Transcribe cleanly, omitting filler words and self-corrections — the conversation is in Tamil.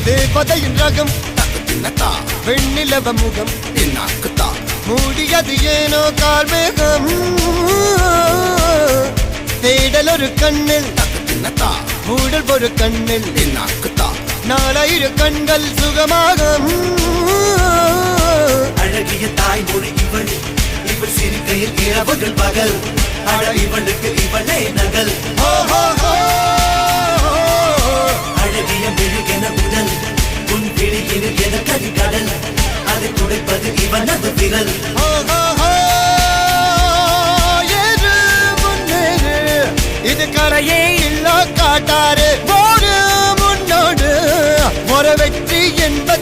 தேவதையின் ரகம் வெண்ணிலவ முகம் மூடியது ஏனோ கார்மேகம் தேடல் ஒரு கண்ணில் மூடல் ஒரு கண்ணில் நாலாயிர கண்கள் சுகமாக அழகிய தாய்மொழி இவள் இவள் சிரிக்கையில் இரவுகள் பகல் அழ இவளுக்கு இவளே நகல் அழகிய மெழுகென உடல் உன் விழியில் என கதிகடல் அதை துடைப்பது இவனது விரல் இது கரையே இல்ல காட்டாரு முன்னோடு ஒரு வெற்றி என்பது